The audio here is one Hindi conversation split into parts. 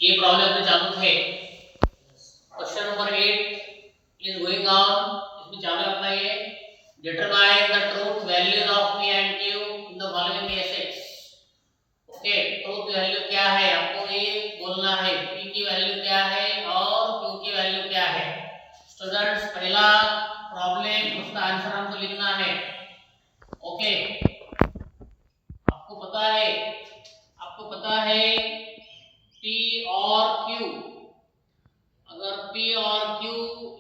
ये प्रॉब्लम अपने चालू थे। Question number 8 is going on. इसमें चालू अपना ये determine the truth values of p and q in the following cases. Okay, truth value क्या है आपको ये बोलना है, p की वैल्यू क्या है और q की वैल्यू क्या है। स्टूडेंट्स पहला प्रॉब्लम उसका आंसर हमको लिखना है। ओके, आपको पता है P और Q, अगर P और Q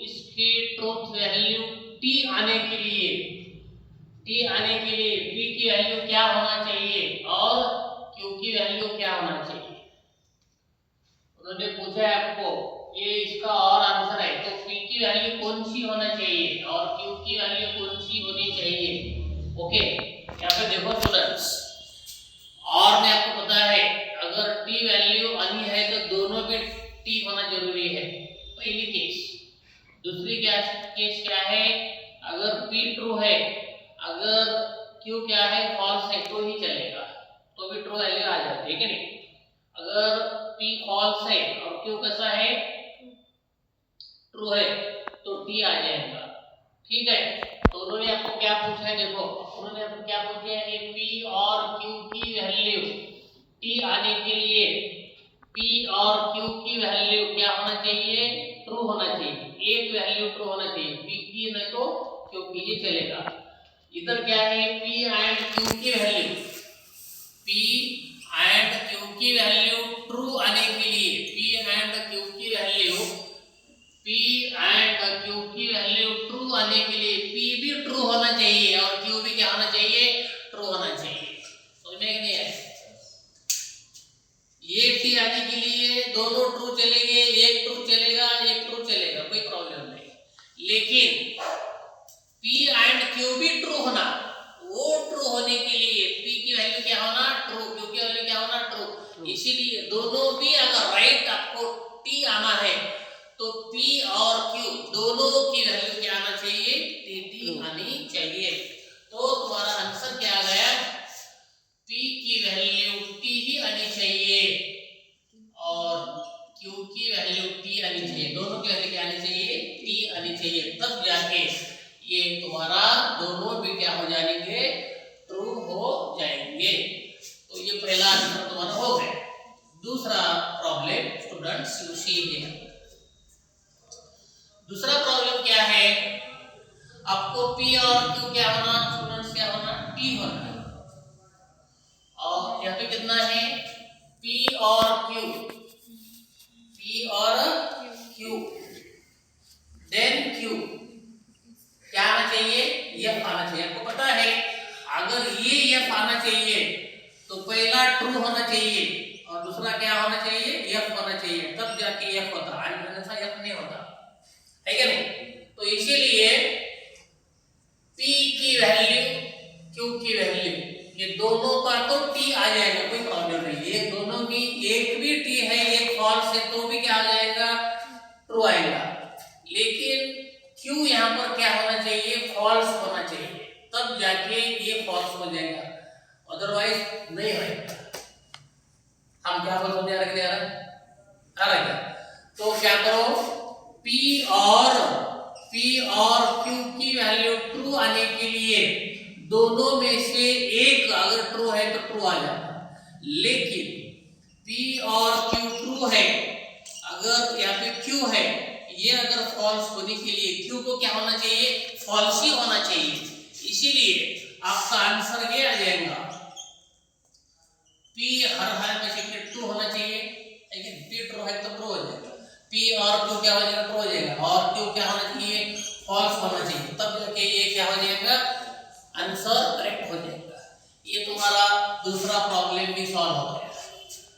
इसकी ट्रूथ वैल्यू T आने के लिए P की वैल्यू क्या होना चाहिए और Q की वैल्यू क्या होना चाहिए। उन्होंने पूछा है आपको, ये इसका और आंसर है। तो P की वैल्यू कौन सी होना चाहिए और Q की वैल्यू कौन सी होनी चाहिए। ओके, यहाँ पे देखो स्टूडेंट्स, और में आपको पता है अगर T वैल्यू आनी है तो दोनों पे T होना जरूरी है, पहली केस। दूसरी केस क्या है, अगर P ट्रू है, अगर Q क्या है फॉल्स है तो ही चलेगा, तो भी ट्रू वैल्यू आ जाती है कि नहीं। अगर P फॉल्स है और Q कैसा है ट्रू है तो T आ जाएगा। ठीक है, तो उन्होंने आपको क्या पूछा है, देखो उन्होंने आपको क्या पूछा है कि P और Q की वैल्यू T आने के लिए P और Q की वैल्यू क्या होना चाहिए, ट्रू होना चाहिए। एक वैल्यू ट्रू होना चाहिए, P की नहीं तो Q की, ये चलेगा। इधर क्या है, P एंड Q की वैल्यू, P एंड Q की वैल्यू ट्रू आने के लिए P एंड Q की वैल्यू ट्रू आने के लिए P भी ट्रू होना चाहिए और Q भी क्या होना चाहिए, ट्रू होना चाहिए। समझ में नहीं आया, ये T आने के लिए दोनों ट्रू चलेंगे, एक ट्रू चलेगा एक ट्रू चलेगा, कोई प्रॉब्लम नहीं। लेकिन P एंड Q भी ट्रू होना, वो ट्रू होने के लिए P की वैल्यू क्या होना, ट्रू, Q की वैल्यू क्या होना, ट्रू। इसीलिए दोनों भी अगर राइट आपको T आना है तो P और Q दोनों की वैल्यू क्या आना चाहिए, T आनी चाहिए। तो तुम्हारा आंसर क्या आ गया, P की वैल्यू T ही आनी चाहिए और Q की वैल्यू T आनी चाहिए, दोनों की वैल्यू क्या आनी चाहिए, T आनी चाहिए, तब जाके ये तुम्हारा दोनों भी क्या हो जाएंगे, ट्रू हो जाएंगे। तो ये पहला आंसर तुम्हारा हो गया। दूसरा problem students you see here, दूसरा प्रॉब्लम क्या है, आपको P और Q क्या होना स्टूडेंट्स, क्या होना, T होना है। और यहाँ पे कितना है, P और Q, देन Q क्या आना चाहिए, F आना चाहिए। आपको पता है अगर ये F आना चाहिए तो पहला ट्रू होना चाहिए और दूसरा क्या होना चाहिए, F होना चाहिए, तब जाके F होता, अन्यथा F नहीं होता, है क्या नहीं। तो इसीलिए P की वैल्यू Q की वैल्यू ये दोनों का तो T आ जाएगा, कोई प्रॉब्लम नहीं। ये दोनों की एक भी T है एक फॉल्स है तो भी क्या आ जाएगा, ट्रू आएगा। लेकिन Q यहाँ पर क्या होना चाहिए, फॉल्स होना चाहिए, तब जाके ये फॉल्स हो जाएगा, अदरवाइज नहीं होएगा। हम क्या बोलते आ रहा है क्या, तो क्या करो, P और Q की वैल्यू ट्रू आने के लिए दोनों में से एक अगर ट्रू है तो ट्रू आ जाता। लेकिन P और Q ट्रू है, अगर यहाँ पे Q है, ये अगर फॉल्स होने के लिए Q को क्या होना चाहिए, फॉल्स ही होना चाहिए। इसीलिए आपका आंसर ये आ जाएगा, P हर हाल में से ट्रू होना चाहिए, लेकिन P ट्रू है तो ट्रू हो जाएगा, P और Q क्या हो जाएगा, ट्रू हो जाएगा, और Q क्या होना चाहिए, फॉल्स होना चाहिए, तब जाके ये क्या हो जाएगा, आंसर करेक्ट हो जाएगा। ये तुम्हारा दूसरा प्रॉब्लम भी सॉल्व हो गया,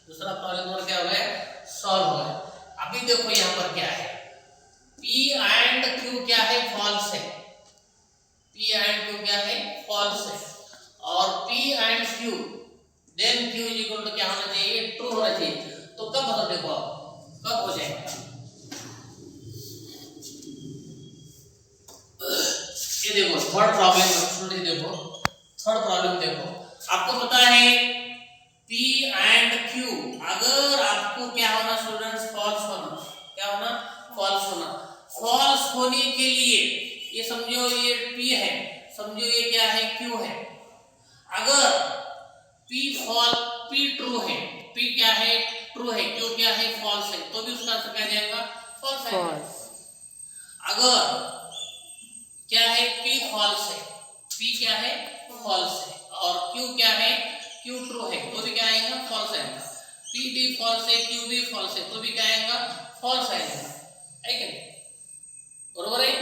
दूसरा प्रॉब्लम और क्या हो गया, सॉल्व हो गया। अभी देखो यहाँ पर क्या है, P एंड Q क्या है, फॉल्स है, P एंड Q क्या है, फॉल्स है, और P and Q then Q is equal to क्या होना चाहिए, ट्रू होना चाहिए। तो कब होता, देखो कब हो जाएगा, ये देखो थर्ड प्रॉब्लम स्टूडेंट, देखो थर्ड प्रॉब्लम देखो, आपको पता है P एंड Q अगर आपको क्या होना के लिए ये समझो ये P है, समझो ये क्या है Q है। अगर P ट्रू है, P क्या है ट्रू है, Q क्या है फॉल्स है, तो भी उसका आंसर क्या जाएगा फॉल्स आएगा। अगर क्या है P फॉल्स है, P क्या है फॉल्स है और Q क्या है Q ट्रू है, तो भी क्या आएगा फॉल्स आएगा। P भी फॉल्स है Q भी फॉल्स है, तो भी क्या आएगा फॉल्स आएगा, है क्या बरोबर है।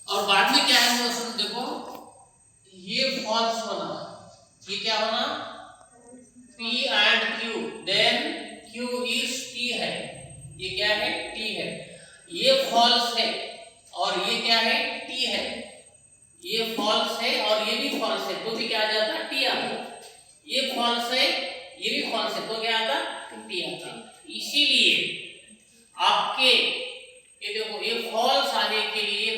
और बाद में क्या है दोस्तों देखो ये फॉल्स होना, ये क्या होना P and Q, then Q is T है, ये क्या है T है, ये फॉल्स है और ये क्या है T है, ये फॉल्स है और ये भी फॉल्स है, तो भी क्या आ जाता T आता। ये फॉल्स है ये भी फॉल्स है, तो क्या आता T आता। इसीलिए आपके ये देखो ये फॉल्स आने के लिए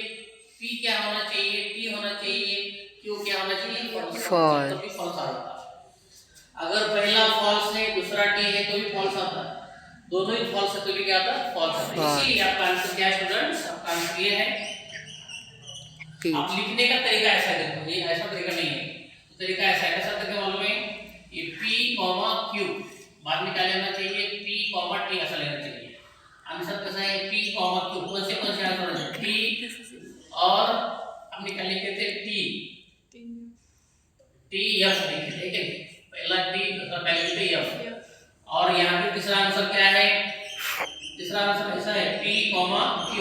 P क्या होना चाहिए T होना चाहिए, Q क्या होना चाहिए फॉल्स, तो भी फॉल्स आता। अगर पहला फॉल्स है दूसरा T है तो भी फॉल्स आता, दोनों ही फॉल्स है तो भी क्या आता फॉल्स आता। इसीलिए आपका आंसर क्या है स्टूडेंट्स, आपका आंसर ये है। आप लिखने का तरीका ऐसा है, देखो ये ऐसा तरीका नहीं है, तरीका ऐसा है, कैसा तरीका मालूम है, ये P, Q बाद में क्या लेना चाहिए P, T ऐसा लेना चाहिए। आंसर कैसा है P, Q, कौन से आंसर है P और हमने क्या लिखे थे T F लिखे थे, ठीक है पहला T दूसरा पहले F। और यहाँ पे तीसरा आंसर क्या है, तीसरा आंसर ऐसा है P, Q,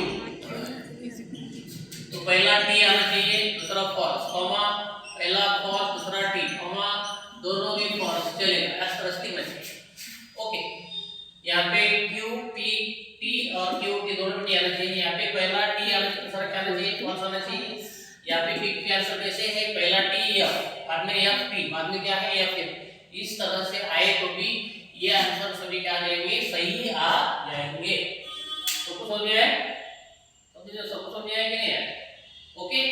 तो पहला T आना चाहिए दूसरा फॉल्स, पहला फॉल्स दूसरा T, दोनों भी फॉल्स चलेगा, ऐसा रस्ती में ओके। यहाँ पे Q, P, T और Q के दोनों T आना चाहिए, यहाँ पे पहला T आना चाहिए दूसरा क्या आना चाहिए फॉल्स आना चाहिए। यहाँ पे P के आंसर कैसे है, पहला T F बाद में F T बाद में क्या है F, इस तरह से आए तो भी ये आंसर सभी क्या आ जाएंगे सही आ जाएंगे। तो कुछ हो गया है, तो मुझे सब कुछ हो गया है कि नहीं है ओके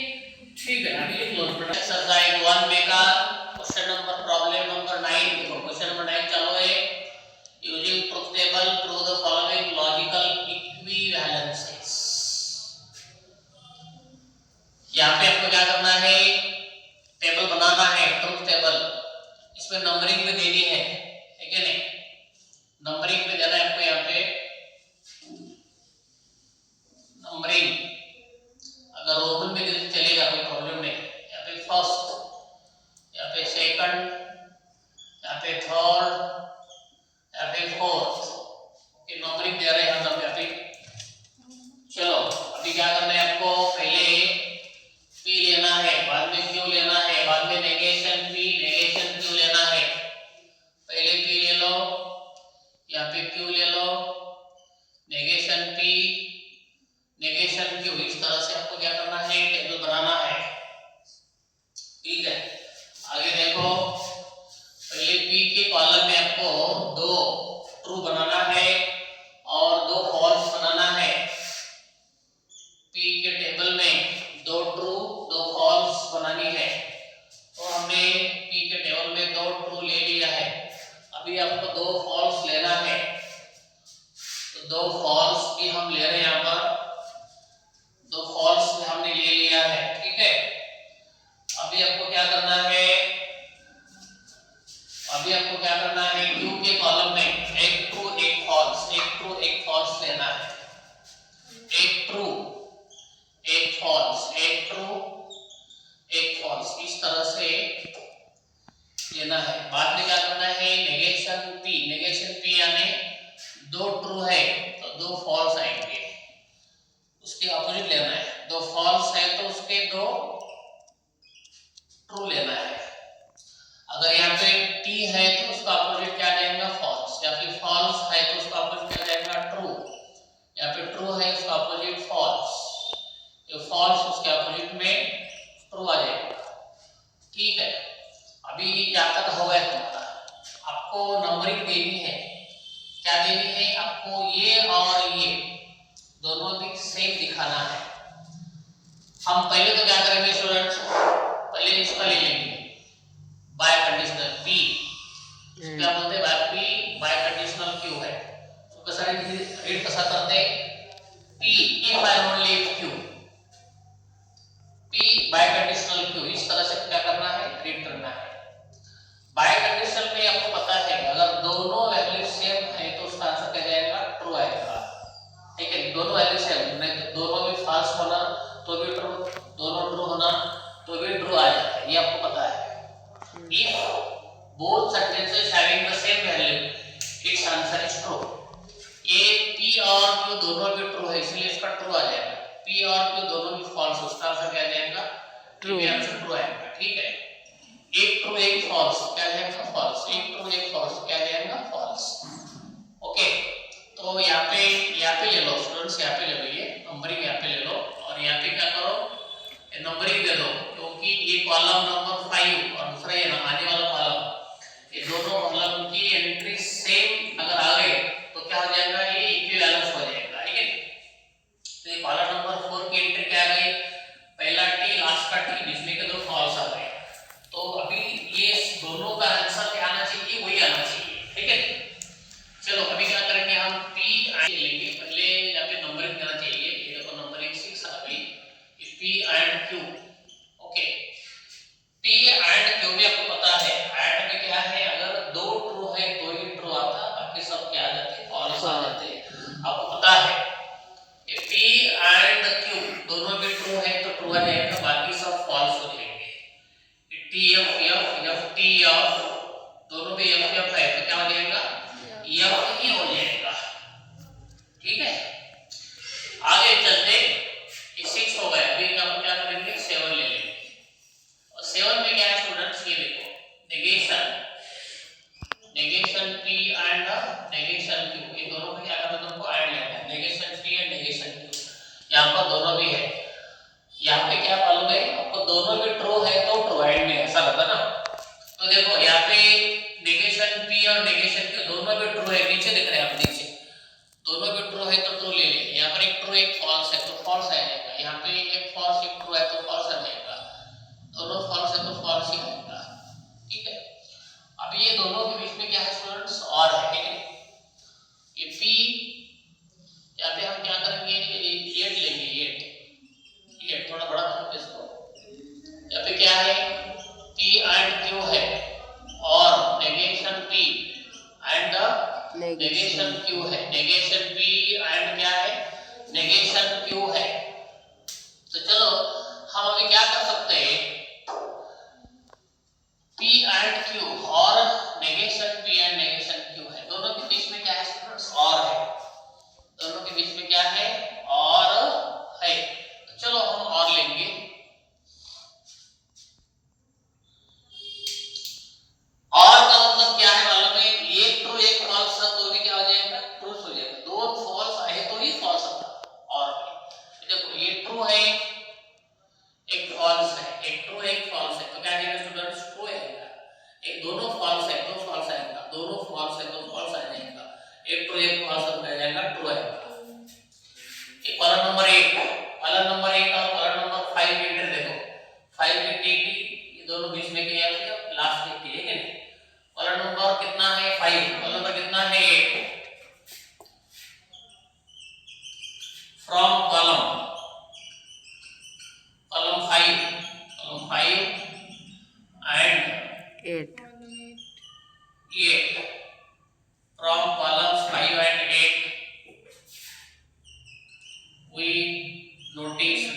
ठीक है। अभी लिख लो एक्सरसाइज 1 में का क्वेश्चन नंबर प्रॉब्लम नंबर 9 देखो, क्वेश्चन नंबर 9 चालू है। Using truth table prove the following logical equivalences. यहाँ पे आपको क्या करना है, टेबल बनाना है ट्रुथ टेबल, इसमें नंबरिंग में देनी है, ठीक है नहीं नंबरिंग में देना है आपको। यहाँ पे नंबरिंग अगर रोमन में देते चलेगा कोई प्रॉब्लम नहीं। यहाँ पे फर्स्ट, यहाँ पे सेकंड, यहाँ पे थर्ड, यहाँ पे फोर्थ, ओके नंबरिंग दे रहे हैं हम सब यहाँ पे। चलो अभी क्या करना है आपको, पहले P लेना है बाद में Q लेना है बाद में नेगेशन P नेगेशन Q लेना है। पहले P ले लो, यहाँ पे Q ले लो, नेगेशन P नेगेशन Q, इस तरह से आपको क्या करना है टेबल बनाना है, ठीक है। आगे देखो पहले P के कॉलम में आपको 2 ट्रू बनाना है और 2 फॉल्स बनाना है। P के टेबल में 2 ट्रू 2 फॉल्स बनानी है, तो हमने P के टेबल में 2 ट्रू ले लिया है, अभी आपको 2 फॉल्स लेना है, तो 2 फॉल्स भी हम ले रहे हैं। यहाँ पर 2 फॉल्स भी हमने ले लिया है, ठीक है। अभी आपको क्या करना है, अभी आपको क्या करना है Q के कॉलम में एक ट्रू एक फॉल्स, एक ट्रू एक फॉल्स लेना है, एक ट्रू एक फॉल्स, एक ट्रू एक फॉल्स, इस तरह से लेना है। बाद में क्या करना है नेगेशन P यानी 2 ट्रू है तो 2 फॉल्स आएंगे, उसके ऑपोजिट लेना है। 2 फॉल्स है तो उसके 2 ट्रू लेना है। अगर यहाँ पे T है तो उसका ऑपोजिट क्या जाएगा फॉल्स, या फिर फॉल्स है तो उसका ऑपोजिट क्या जाएगा ट्रू, यहाँ पे ट्रू है उसका ऑपोजिट फॉल्स, ये फॉल्स उसके ऑपोजिट में ट्रू आ जाएगा, ठीक है। अभी यहाँ तक हो गया तुम्हारा। आपको नंबरिंग देनी है, क्या देनी है आपको, ये और ये दोनों भी सेम दिखाना है। हम पहले तो क्या करेंगे स्टूडेंट्स, पहले इसका ले लेंगे बाय कंडीशनल P, क्या बोलते हैं by P biconditional Q है, तो कैसा रीड कैसा करते हैं P if and only if Q, P biconditional Q, इस तरह से क्या करना है, रीड करना है। बाय कंडीशनल में आपको पता है अगर दोनों वैल्यू सेम है तो उसका आंसर क्या जाएगा, ट्रू आएगा। ठीक है, दोनों वैल्यू सेम, नहीं तो दोनों में फॉल्स होना तो भी ट्रू, दोनों ट्रू होना तो भी ट्रू आ जाता है, ये आपको पता है। If both sentences having the same value, its answer is true। ये P और Q दोनों भी ट्रू है इसलिए इसका ट्रू आ जाएगा। P और Q दोनों भी फॉल्स, उसका आंसर क्या जाएगा, ट्रू, ये आंसर ट्रू आएगा। ठीक है, एक ट्रू एक फॉल्स क्या जाएगा, फॉल्स, एक ट्रू एक फॉल्स क्या जाएगा, फॉल्स। ओके, तो यहाँ पे ले लो स्टूडेंट्स, यहाँ पे ले लो, ये नंबरिंग यहाँ पे ले लो और यहाँ पे क्या करो, नंबरिंग दे दो, क्योंकि ये कॉलम नंबर 5 और दूसरा ये आने वाला कॉलम, ये दोनों कॉलम की एंट्री सेम अगर आ गए तो क्या हो जाएगा, ये इक्विवेलेंस हो जाएगा। ठीक है, तो ये कॉलम नंबर 4 की एंट्री क्या आ गई, पहला टी लास्ट का टी, जिसमें के दो फॉल्स आ गए, तो अभी ये दोनों का आंसर क्या आना चाहिए, वही आना चाहिए। ठीक है, चलो अभी क्या करेंगे, हम P लेंगे, पहले यहाँ पे नंबरिंग देना चाहिए, ये देखो नंबरिंग 6 आ गई, P and Q। Okay, P and Q में आपको पता है एंड में क्या है, अगर दो ट्रू है तो ही ट्रू आता, बाकी सब क्या आ जाते, फॉल्स आ जाते। आपको पता है P एंड Q दोनों भी ट्रू है तो ट्रू आ जाएगा, बाकी सब फॉल्स हो जाएंगे। T F F T F दोनों पे F F है तो क्या हो जाएगा, F ही हो जाएगा। ठीक है, आगे चलते, ये 6 हो गया, अभी हम क्या करेंगे, 7 ले लेंगे। और 7 में क्या है स्टूडेंट्स, ये देखो, negation P and negation Q, ये दोनों को क्या करना है, तुमको ऐड लेना है, negation P and negation Q, यहाँ पर दोनों भी है। यहाँ पे क्या मालूम है आपको, दोनों भी ट्रू है तो ट्रू एंड में ऐसा लगता ना। तो देखो यहाँ पे नेगेशन P और नेगेशन Q दोनों भी ट्रू है, नीचे दिख रहे हैं आप, नीचे दोनों भी ट्रू है तो ट्रू ले ले, यहाँ पर एक ट्रू एक फॉल्स है तो फॉल्स आ जाएगा, यहाँ पे एक फॉल्स एक ट्रू है तो फॉल्स आ जाएगा, दोनों फॉल्स है तो फॉल्स ही आएगा। ठीक है, अभी ये दोनों के बीच में क्या है स्टूडेंट्स, और है। ठीक है, ये P यहाँ पे हम क्या करेंगे, 8 लेंगे, 8 थोड़ा बड़ा करो इसको, यहाँ पे क्या है, P एंड Q है और negation P and negation Q है, नेगेशन P एंड क्या है, नेगेशन Q है। तो चलो हम अभी क्या कर सकते हैं, P एंड Q और negation P and negation Q है, दोनों के बीच में क्या है स्टूडेंट्स, और है, दोनों के बीच में क्या है, और है। तो चलो हम और लेंगे, और का मतलब क्या है मालूम है, एक ट्रू एक फॉल्स है तो भी क्या हो जाएगा, ट्रू हो जाएगा, दो फॉल्स आए तो ही फॉल्स आता। और देखो ये ट्रू है एक फॉल्स है, एक ट्रू एक फॉल्स है, तो क्या आएगा स्टूडेंट्स, ट्रू आएगा। एक दोनों फॉल्स है तो फॉल्स आएगा, दोनों फॉल्स है तो फॉल्स आ जाएगा, एक ट्रू एक फॉल्स हो जाएगा, ट्रू आएगा। एक कॉलम नंबर 8, कॉलम नंबर 8 और कॉलम नंबर 5 एंटर देखो, 5 के टी ये दोनों बीच में क्या है, लास्ट के टी है कि नहीं, कॉलम नंबर कितना है, 5, कॉलम नंबर कितना है, 8, from column 5 and 8 from columns 5 and 8 we noticed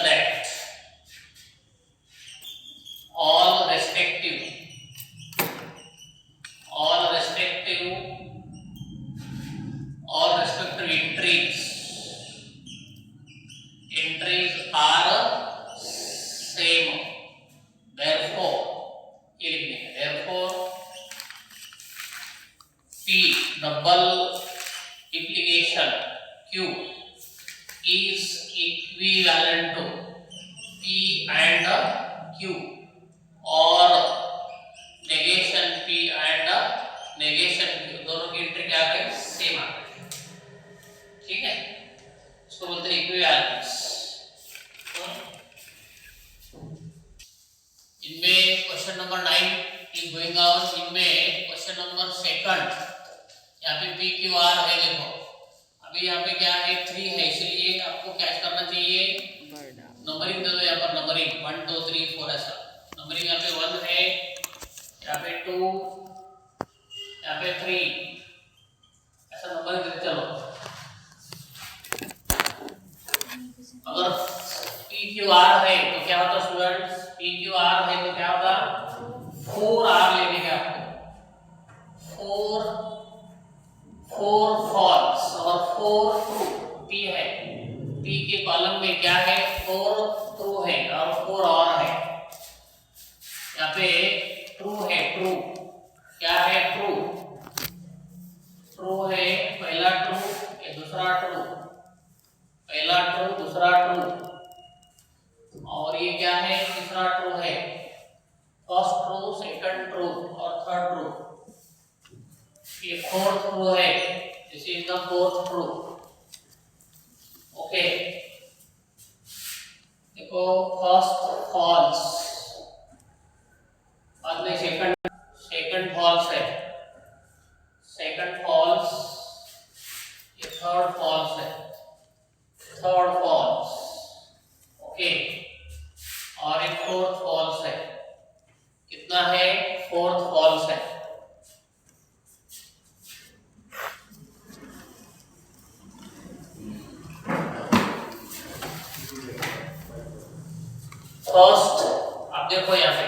that all respective entries are same, therefore ये लिखने हैं, therefore P double implication Q is equivalent to P and Q और negation P and negation Q दोनों की एंट्री क्या आ गई, सेम आ गई। ठीक है, इसको बोलते हैं इक्विवेलेंस। इनमें question number 9 is going on, इनमें क्वेश्चन नंबर 2 यहाँ पे पी क्यू आर है, देखो अभी यहाँ पे क्या है 3 है, इसलिए आपको क्या करना चाहिए, नंबरिंग दे दो यहाँ पर, नंबरिंग 1 2 3 4 ऐसा नंबरिंग। यहाँ पे 1 है, यहाँ पे 2, यहाँ पे 3 ऐसा नंबरिंग देते चलो। अगर पी क्यू आर है तो क्या होता स्टूडेंट्स, पी क्यू आर है तो क्या होगा 4 आर लेने का आपको, 4 फॉल्स और 4 ट्रू। पी है, पी के कॉलम में क्या है 4 ट्रू है और 4 और है। यहाँ पे ट्रू है, ट्रू क्या है, ट्रू ट्रू है, पहला ट्रू ये दूसरा ट्रू, पहला ट्रू दूसरा ट्रू, और ये क्या है तीसरा ट्रू है, फर्स्ट ट्रू सेकंड ट्रू और थर्ड ट्रू। ये फोर्थ ट्रू है, this is the fourth true. Okay देखो फर्स्ट फॉल्स, बाद में सेकंड फॉल्स है, सेकंड फॉल्स, ये थर्ड फॉल्स है, थर्ड फॉल्स। ओके और एक फोर्थ फॉल्स है, कितना है फोर्थ फॉल्स है। फर्स्ट आप देखो यहाँ पे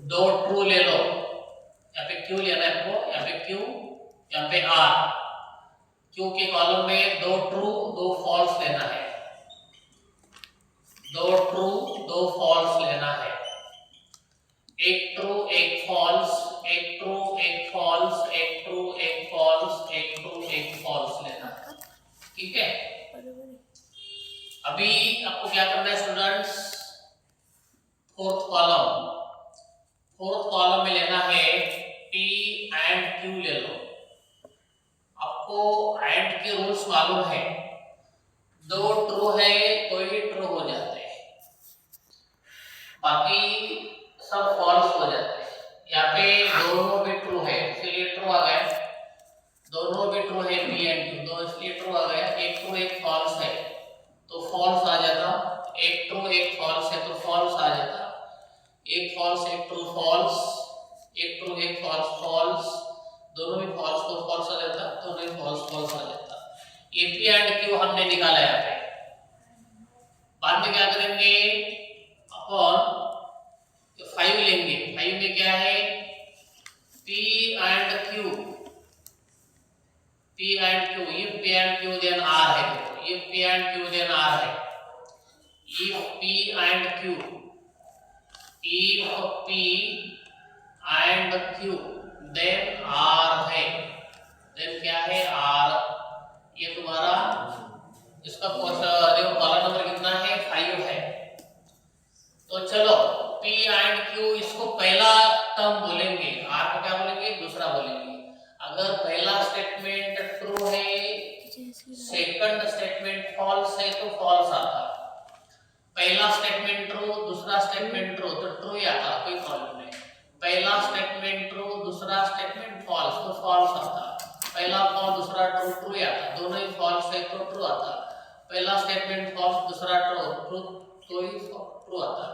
2 ट्रू ले लो, यहाँ पे क्यू लेना है आपको, यहाँ पे क्यू, यहाँ पे आर। क्यू के कॉलम में 2 ट्रू 2 फॉल्स लेना है, 2 ट्रू 2 फॉल्स लेना है, एक ट्रू एक फॉल्स, एक ट्रू एक फॉल्स, एक ट्रू एक फॉल्स, एक ट्रू एक फॉल्स लेना है, ठीक है। अभी आपको क्या करना है स्टूडेंट्स, फोर्थ कॉलम में लेना है P एंड Q ले लो। आपको एंड के रूल्स मालूम है, 2 ट्रू है तो ही ट्रू हो जाते हैं, बाकी सब फॉल्स हो जाते हैं। यहाँ पे दोनों भी ट्रू है इसलिए ट्रू आ गया, दोनों भी ट्रू है P एंड Q, दो इसलिए ट्रू आ गया। एक ट्रू एक फॉल्स है तो फॉल्स आ जाता, एक ट्रू एक फॉल्स है तो फॉल्स आ जाता, एक फॉल्स एक ट्रू फॉल्स, एक ट्रू एक फॉल्स फॉल्स, दोनों भी फॉल्स तो फॉल्स आ जाता, दोनों ही फॉल्स फॉल्स आ जाता। ये P एंड Q हमने निकाला यहाँ पे। बाद में क्या करेंगे अपन 5 लेंगे, 5 में क्या है P and Q, P and Q, if P and Q then R है, if P and Q then R है, if P and Q, if P and Q then R है, then क्या है R। ये तुम्हारा इसका देखो कॉलम नंबर कितना है 5 है। तो चलो P एंड Q इसको पहला टर्म बोलेंगे, R को क्या बोलेंगे दूसरा बोलेंगे। अगर पहला स्टेटमेंट ट्रू है, सेकंड स्टेटमेंट फॉल्स है तो फॉल्स आता, पहला स्टेटमेंट ट्रू दूसरा स्टेटमेंट ट्रू तो ट्रू ही आता, कोई प्रॉब्लम नहीं। पहला स्टेटमेंट ट्रू दूसरा स्टेटमेंट फॉल्स तो फॉल्स आता, पहला फॉल्स दूसरा ट्रू ट्रू ही आता, दोनों ही फॉल्स है तो ट्रू आता, पहला स्टेटमेंट फॉल्स दूसरा ट्रू ट्रू तो ही ट्रू आता,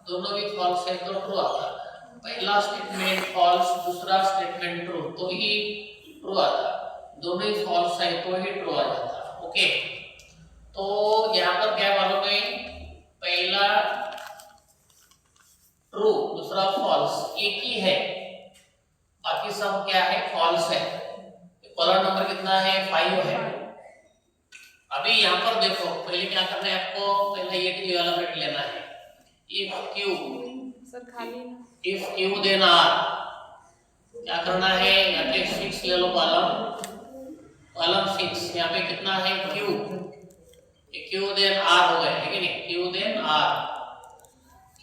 दोनों भी फॉल्स है तो ट्रू आता, पहला स्टेटमेंट फॉल्स दूसरा स्टेटमेंट ट्रू तो ही ट्रू आता, दोनों ही फॉल्स है तो ही ट्रू आ जाता। ओके तो यहाँ पर क्या मालूम है, पहला ट्रू दूसरा फॉल्स एक ही है, बाकी सब क्या है फॉल्स है। कॉलम नंबर कितना है 5 है। अभी यहाँ पर देखो पहले क्या करना है आपको, पहले ये टी वाला ब्रैकेट लेना है, if Q then R। क्या करना है यहाँ पे 6 ले लो, कॉलम 6, यहाँ पे कितना है Q, Q then R हो गया है कि नहीं, Q then R, Q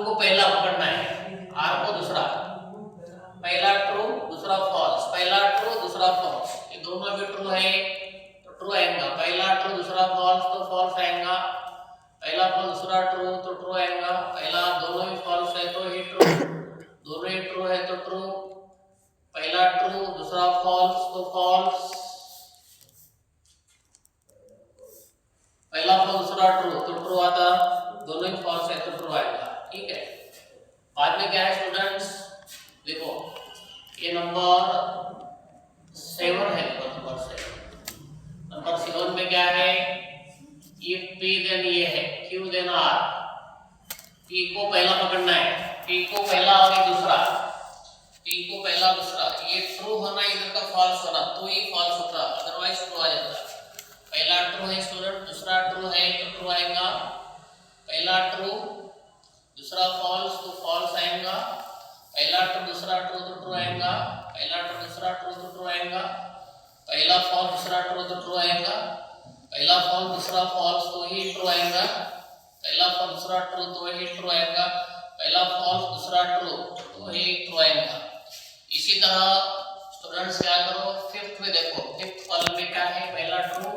को पहला पकड़ना है, R को दूसरा, पहला ट्रू दूसरा फॉल्स, पहला ट्रू दूसरा फॉल्स, ये दोनों भी ट्रू है तो ट्रू आएगा, पहला ट्रू दूसरा फॉल्स तो फॉल्स आएगा, पहला फॉल्स दूसरा ट्रू तो ट्रू आएगा, पहला दोनों ही फॉल्स है तो ही ट्रू, दोनों ही ट्रू है तो ट्रू, पहला ट्रू दूसरा दूसरा फॉल्स तो फॉल्स, पहला फॉल्स दूसरा ट्रू तो ट्रू आता, दोनों ही फॉल्स है तो ट्रू आएगा। ठीक है, बाद में क्या है स्टूडेंट्स, देखो ये नंबर 7 है, नंबर 7 में क्या है, इफ p देन ये है q देन r, p को पहला पकड़ना है, p को पहला और ये दूसरा, p को पहला दूसरा, ये ट्रू होना इधर का फॉल्स होना तो ही फॉल्स होता, अदरवाइज ट्रू आ जाता। पहला ट्रू है स्टूडेंट, दूसरा ट्रू है तो ट्रू आएगा, पहला ट्रू दूसरा फॉल्स तो फॉल्स आएगा, पहला ट्रू दूसरा ट्रू तो ट्रू आएगा, पहला ट्रू दूसरा ट्रू तो ट्रू आएगा, पहला फॉल्स दूसरा ट्रू तो ट्रू आएगा, पहला फॉल्स दूसरा फॉल्स तो ही ट्रू आएगा, पहला फॉल्स दूसरा ट्रू तो ही ट्रू आएगा, पहला फॉल्स दूसरा ट्रू तो ही ट्रू आएगा। इसी तरह स्टूडेंट्स क्या करो, फिफ्थ में देखो, फिफ्थ कॉलम में क्या है, पहला ट्रू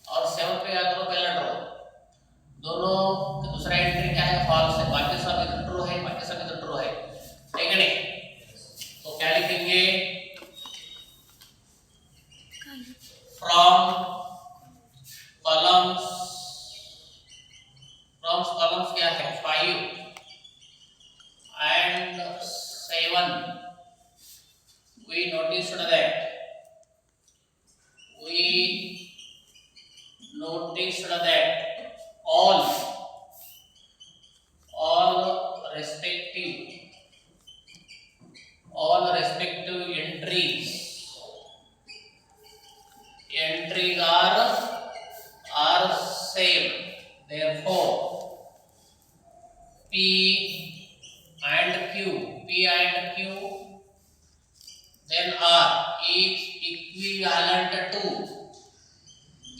और 7 पे क्या करो, पहला ट्रू, दोनों का दूसरा एंट्री क्या है, फॉल्स है, बाकी सब इधर ट्रू है, बाकी सब इधर ट्रू है, ठीक है नहीं। तो क्या लिखेंगे, फ्रॉम कॉलम्स क्या है, 5 and 7, we noticed that all respective entries are same, therefore p and q then r is equivalent to p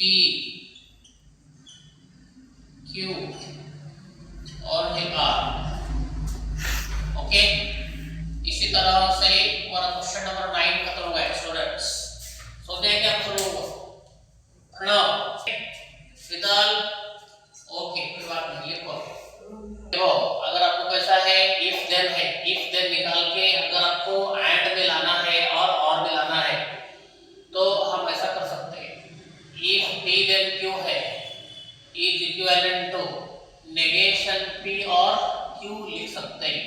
q और है r। ओके, इसी तरह से हमारा क्वेश्चन नंबर 9 खत्म हो गया स्टूडेंट्स। सोचते हैं कि आप सुनो प्रणव विदाल, ओके कोई बात नहीं, लिखो। देखो अगर आपको कैसा है, इफ देन है, इफ देन निकाल के अगर आपको एंड में लाना है और में लाना है तो हम ऐसा कर सकते हैं, इफ p देन q है is equivalent to negation p और q लिख सकते हैं।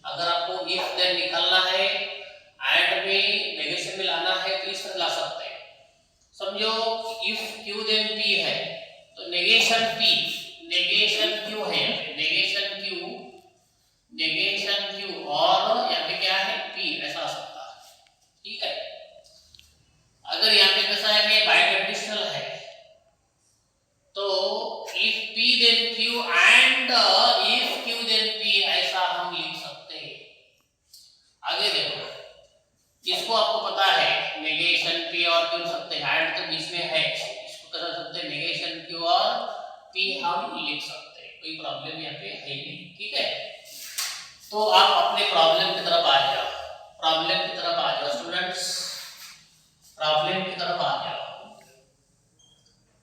अगर आपको इफ देन निकालना है एंड में नेगेशन में लाना है तो इस तरह ला सकते हैं। समझो इफ q देन p है तो नेगेशन p नेगेशन q है, नेगेशन q और यहाँ पे क्या है p, ऐसा आ सकता है। ठीक है, अगर यहाँ पे कैसा है, बाय कंडीशनल है तो if p then q and if q then p ऐसा हम लिख सकते हैं। आगे देखो, इसको आपको पता है नेगेशन p और q सकते हैं, एंड तो बीच में है, इसको कर सकते हैं नेगेशन q और p हम लिख सकते हैं, कोई प्रॉब्लम यहाँ पे है नहीं। ठीक है, तो आप अपने प्रॉब्लम की तरफ आ जाओ, प्रॉब्लम की तरफ आ जाओ स्टूडेंट्स, प्रॉब्लम की तरफ आ जाओ।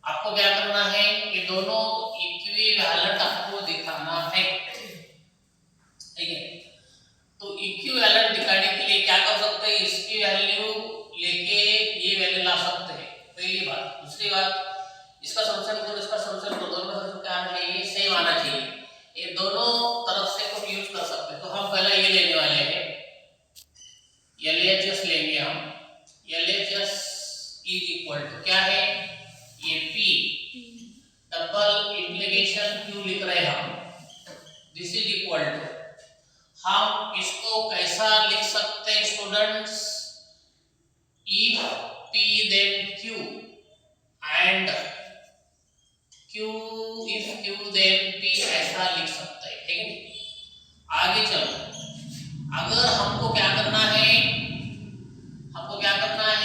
आपको क्या करना है, ये दोनों इक्विवेलेंट आपको दिखाना है। ठीक है, तो इक्विवेलेंट दिखाने के लिए क्या कर सकते हैं, इसकी वैल्यू लेके ये वैल्यू ला सकते हैं, पहली बात। दूसरी बात, इसका सॉल्यूशन करो, इसका सॉल्यूशन करो, दोनों का सॉल्यूशन क्या आना चाहिए, सेम आना चाहिए। ये दोनों तरफ से को यूज कर सकते हैं। तो हम पहले ये लेने वाले हैं, LHS लेंगे हम, LHS इज इक्वल टू क्या है, ये P डबल इंटीग्रेशन Q लिख रहे हैं हम, दिस इज इक्वल टू, हम इसको कैसा लिख सकते हैं students, if P then Q and if Q then P ऐसा लिख सकते हैं। ठीक है, आगे चलो, अगर हमको क्या करना है,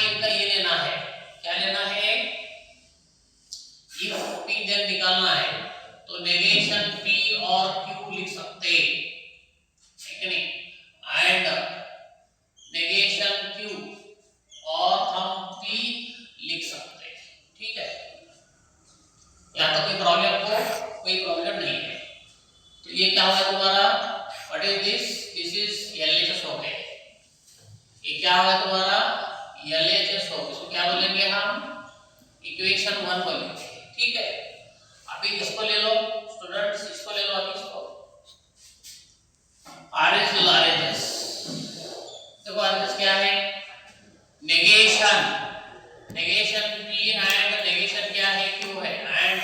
इनका ये लेना है, क्या लेना है, if P then निकालना है तो नेगेशन P और Q लिख सकते हैं, ठीक है नहीं, एंड नेगेशन Q और हम P लिख सकते हैं। ठीक है, यहाँ तो कोई प्रॉब्लम नहीं है। तो ये क्या हुआ तुम्हारा, what is this, this is LHS हो गया। ये क्या हुआ तुम्हारा, LHS हो, इसको क्या बोलेंगे हम? इक्वेशन 1 बोलेंगे। ठीक है, अभी इसको ले लो स्टूडेंट्स, इसको ले लो, अभी इसको RHS ले लो। RHS देखो, RHS क्या है? Negation, negation P and negation क्या है? Q है, and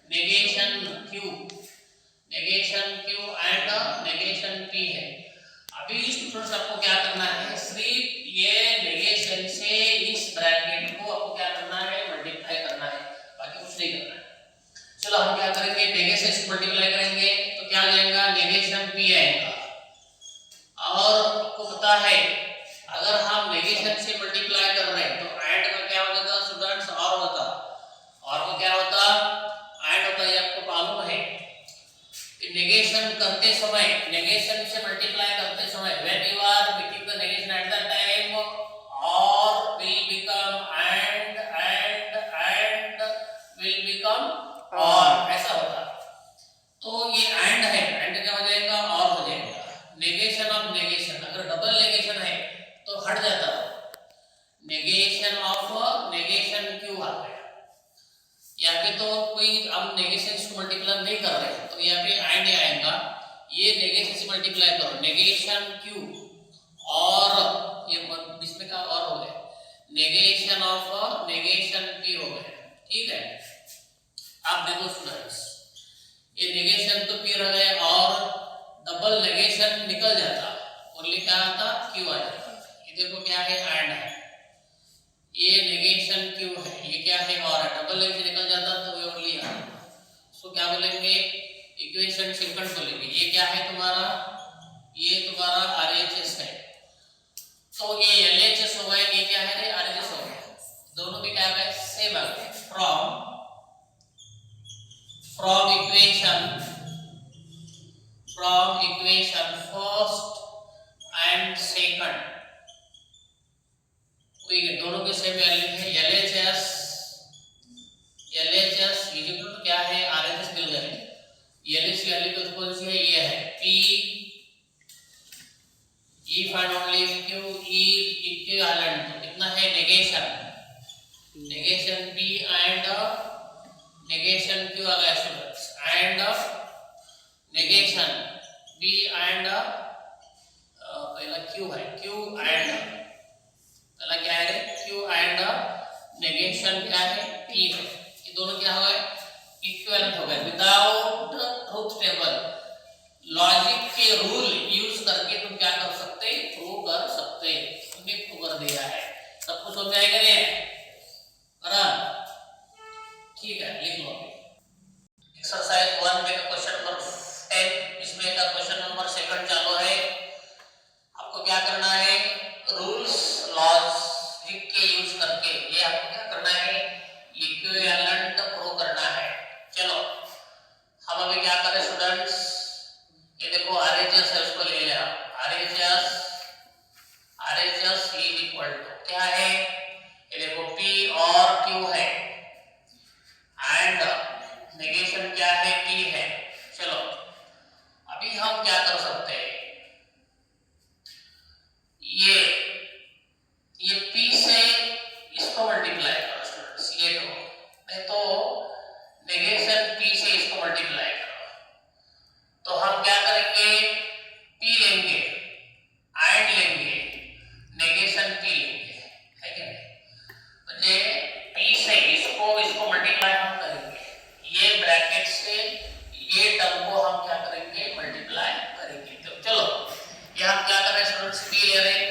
negation Q, negation Q and negation P है। अभी स्टूडेंट्स आपको क्या करना है? सिर्फ ये नेगेशन से इस ब्रैकेट को आपको क्या करना है? मल्टीप्लाई करना है, बाकी कुछ नहीं करना है। चलो हम क्या करेंगे? नेगेशन से मल्टीप्लाई करेंगे तो क्या आ जाएगा? नेगेशन P आएगा। और आपको पता है अगर हम नेगेशन से मल्टीप्लाई कर रहे हैं तो एंड में क्या होता था स्टूडेंट्स? और होता, और में क्या होता? एंड होता। ये आपको मालूम है कि नेगेशन करते समय, नेगेशन से मल्टीप्लाई करते समय when you are making the negation at the time or will become and will become or, ऐसा होता। तो ये एंड है, एंड क्या हो जाएगा? और हो जाएगा। नेगेशन ऑफ नेगेशन, अगर डबल नेगेशन है तो हट जाता है। नेगेशन ऑफ नेगेशन क्यों आ गया? यहाँ पे तो कोई हम नेगेशन से मल्टीप्लाई नहीं कर रहे हैं तो यहाँ पे एंड आएगा। ये नेगेशन से मल्टीप्लाई करो, नेगेशन क्यू और ये इसमें का और हो गया, नेगेशन ऑफ नेगेशन पी हो गया। ठीक है, आप देखो स्टूडेंट्स, ये नेगेशन तो पी रह गए और डबल नेगेशन निकल जाता, ओनली क्या आता? क्यू आ जाता। ये देखो क्या है? एंड है, ये नेगेशन क्यू है, ये क्या है? और है। डबल नेगेशन निकल जाता तो ये ओनली आ। सो क्या बोलेंगे? इक्वेशन सेकंड बोलेंगे। ये क्या है तुम्हारा? ये तुम्हारा RHS है। तो ये LHS हो गया, ये क्या है? RHS हो गया। दोनों में क्या है? सेम आ गया। From equation first and second, ठीक है, दोनों के सेम वैल्यू है। LHS इक्वल टू क्या है? RHS मिल गए। LHS वैल्यू तो कौन सी है? ये है P, if and only if Q is equivalent तो कितना है? Negation P and negation Q आ गया students, and negation P and पहला Q है, Q एंड पहला क्या है? Q एंड नेगेशन क्या है? P है। ये दोनों क्या हो गए? इक्विवेलेंट हो गए। विदाउट ट्रूथ टेबल, लॉजिक के रूल यूज करके तुम क्या कर सकते? प्रूव कर सकते। तुमने प्रूव कर दिया है, सब कुछ हो जाएगा नहीं? ठीक है, लिख लो। एक्सरसाइज 1 में का क्वेश्चन नंबर 10, इसमें का क्वेश्चन नंबर 2 चालू है। आपको क्या करना है? रूल्स लॉजिक के यूज करके ये आपको क्या करना है? इक्विवेलेंट प्रूव करना है। चलो हम अभी क्या करें स्टूडेंट्स? ये देखो RHS है, उसको ले लिया। RHS इज इक्वल टू क्या है? ये देखो P और Q है एंड नेगेशन क्या है? P है। चलो अभी हम क्या कर सकते हैं? ये P से इसको मल्टीप्लाई करो स्टूडेंट्स, ये तो नहीं तो नेगेशन P से इसको मल्टीप्लाई करो। तो हम क्या करेंगे? P लेंगे, एंड लेंगे, नेगेशन P लेंगे, है क्या नहीं? मुझे P से इसको मल्टीप्लाई हम करेंगे, ये ब्रैकेट से ये टर्म को हम क्या करेंगे? मल्टीप्लाई करेंगे। तो चलो ये हम क्या कर रहे हैं स्टूडेंट्स? P ले रहे हैं,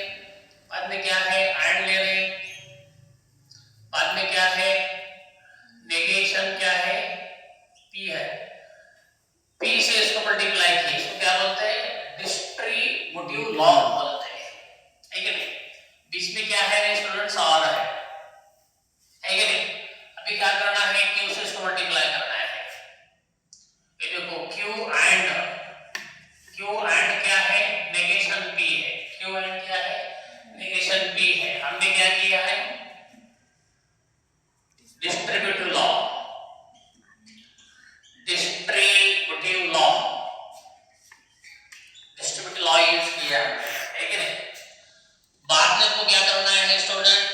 बाद में क्या है? एंड ले रहे हैं, बाद में क्या है? नेगेशन क्या है? P है। P से इसको मल्टीप्लाई किए, इसको क्या बोलते हैं? डिस्ट्रीब्यूटिव लॉ बोलते हैं, है कि नहीं? बीच में क्या है स्टूडेंट्स? और है कि नहीं? अभी क्या करना है? Q से इसको मल्टीप्लाई करना है। ये देखो Q एंड क्या है? नेगेशन P है। Q एंड क्या है? नेगेशन P है। हमने क्या किया है? डिस्ट्रीब्यूटिव लॉ यूज किया है कि नहीं? बाद में आपको क्या करना है स्टूडेंट?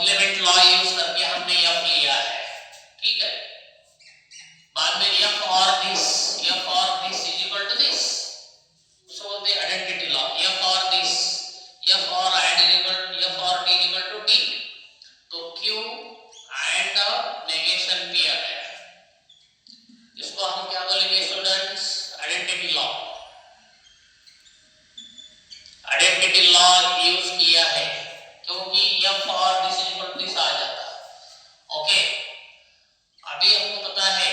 कॉम्प्लीमेंट लॉ यूज करके हमने एफ लिया है, ठीक है। बाद में F or this is equal to this, उसको बोलते हैं identity law. F or this, F or and is equal, F or T is equal to T, तो क्यू एंड नेगेशन पी आ गया। इसको हम क्या बोलेंगे students? Identity law. Identity law use किया है क्योंकि F or this is equal to this आ जाता। ओके, अभी आपको पता है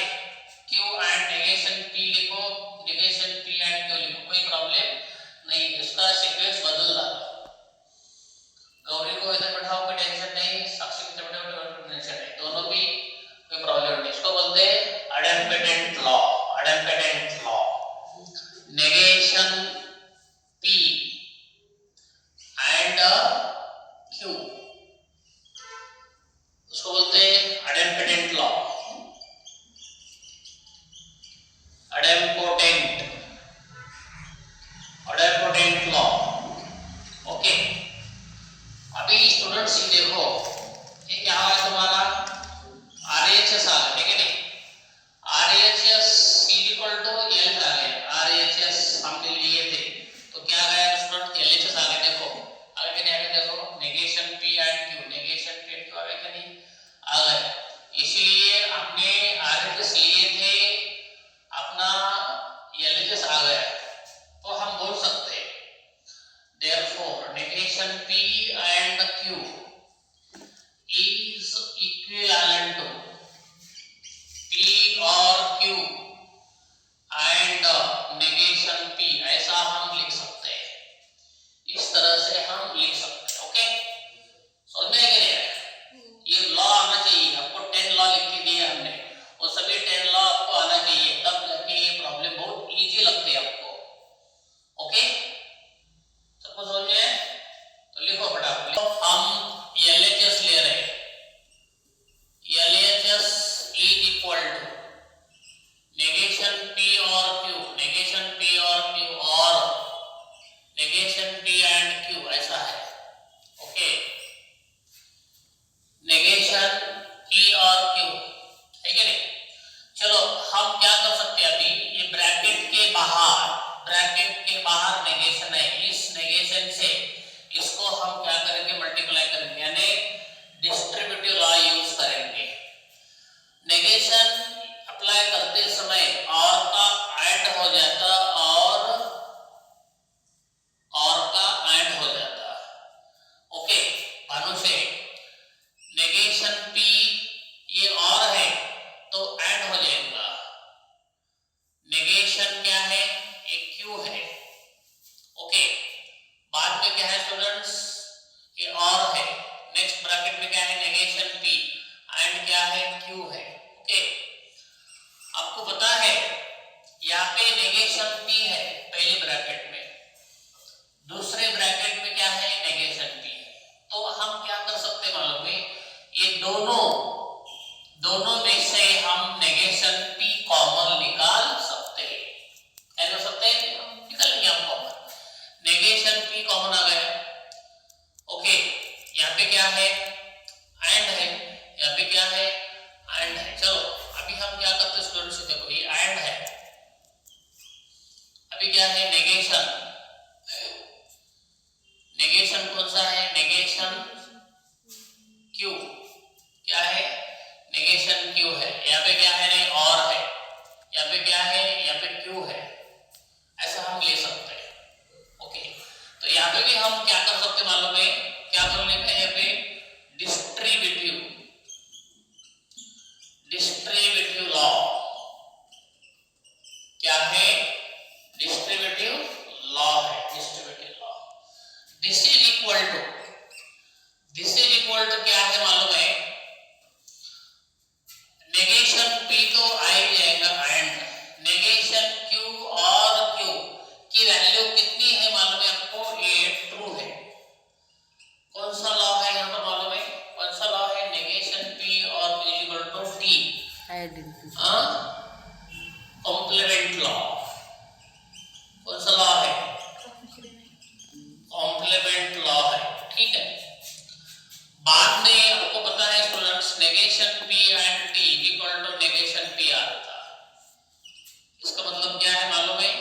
क्यू एंड नेगेशन पी लिखो, नेगेशन पी एंड क्यू लिखो, कोई प्रॉब्लम नहीं। इसका सीक्वेंस बदल डालो। गौरी को इधर बैठाओ, कोई टेंशन नहीं, साक्षी को टेंशन नहीं, दोनों भी कोई प्रॉब्लम नहीं। इसको बोलते हैं identity law. Identity law negation P and Q, उसको बोलते हैं identity law. Identity law. Okay, अभी स्टूडेंट्स देखो ये क्या हुआ तुम्हारा आरएचएस आ गया, ठीक है नहीं? RHS is equal to L आ गया। आरएचएस हमने लिए थे तो क्या गया स्टूडेंट? एलएचएस आ गया। देखो आगे क्या है, देखो negation P and Q, negation P and Q आ गया कि नहीं? आ गया। इसलिए हमने आरएचएस लिए थे, अपना एलएचएस आ गया, तो हम बोल सकते हैं therefore negation p and q is equivalent to p or q and negation p, ऐसा हम लिख सकते हैं। इस तरह से हम लिख सकते हैं। ओके, समझ में आ गया? ये लॉ आना चाहिए आपको। 10 लॉ लिख के दिए हमने, वो सभी 10 लॉ आपको आना चाहिए, तब जाके ये प्रॉब्लम बहुत इजी लगती है आपको। ओके, सबको समझ में है? तो लिखो फटाफट। हम एलएचएस ले रहे हैं। LHS is equal to negation P और क्यू, नेगेशन पी और क्यू और नेगेशन पी एंड क्यू, ऐसा है। ओके, नेगेशन पी और क्यू है कि नहीं? चलो हम क्या कर सकते हैं, अभी ये ब्रैकेट के बाहर नेगेशन है, इस नेगेशन से इसको हम क्या करेंगे? मल्टीप्लाई करेंगे, यानी डिस्ट्रीब्यूटिव लॉ यूज करेंगे। नेगेशन अप्लाई करते समय और का एंड हो जाता और का एंड हो जाता। ओके, भानु से नेगेशन पी ये और है तो एंड हो जाएगा। नेगेशन क्या है? एक क्यू है। ओके, बाद में क्या है स्टूडेंट्स? ये और है। नेक्स्ट ब्रैकेट में क्या है? नेगेशन पी एंड क्या है? क्यू है। ओके, आपको पता है यहाँ पे नेगेशन पी है पहले ब्रैकेट में, दूसरे ब्रैकेट में क्या है? नेगेशन पी है। तो हम क्या कर सकते मालूम है? ये दोनों में से हम नेगेशन पी कॉमन निकाल सकते हैं। क्या कर सकते हैं? निकाल लिया हम कॉमन, नेगेशन पी कॉमन आ गया। ओके, यहाँ पे क्या है? एंड है। यहाँ पे क्या है? एंड है। चलो अभी हम क्या करते हैं स्टूडेंट्स, देखो ये एंड है, अभी क्या है? नेगेशन। नेगेशन कौन सा है? Negation Q. क्या है? नेगेशन क्यू है। यहाँ पे क्या है? नहीं और है। यहाँ पे क्या है? यहाँ पे क्यू है। ऐसा हम ले सकते हैं। ओके, तो यहाँ पे भी हम क्या कर सकते मालूम है? क्या बोलने का यहाँ पे? Distributive law. क्या है? डिस्ट्रीब्यूटिव लॉ है। Distributive law. This is equal to क्या है मालूम है? नेगेशन पी तो आ ही जाएगा एंड, नेगेशन क्यू और क्यू की वैल्यू कितनी है मालूम है आपको? ये ट्रू है। कौन सा लॉ है यहाँ पर मालूम है? कौन सा लॉ है? नेगेशन पी और Q equal to T, complement law. कौन सा लॉ है? कॉम्प्लीमेंट लॉ है। ठीक है, बाद में addition P and T equal to negation PR था। इसका मतलब क्या है मालूम है?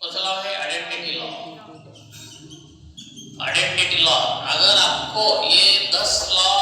कौन सा लॉ है? Identity law. Identity law. अगर आपको ये 10 लॉ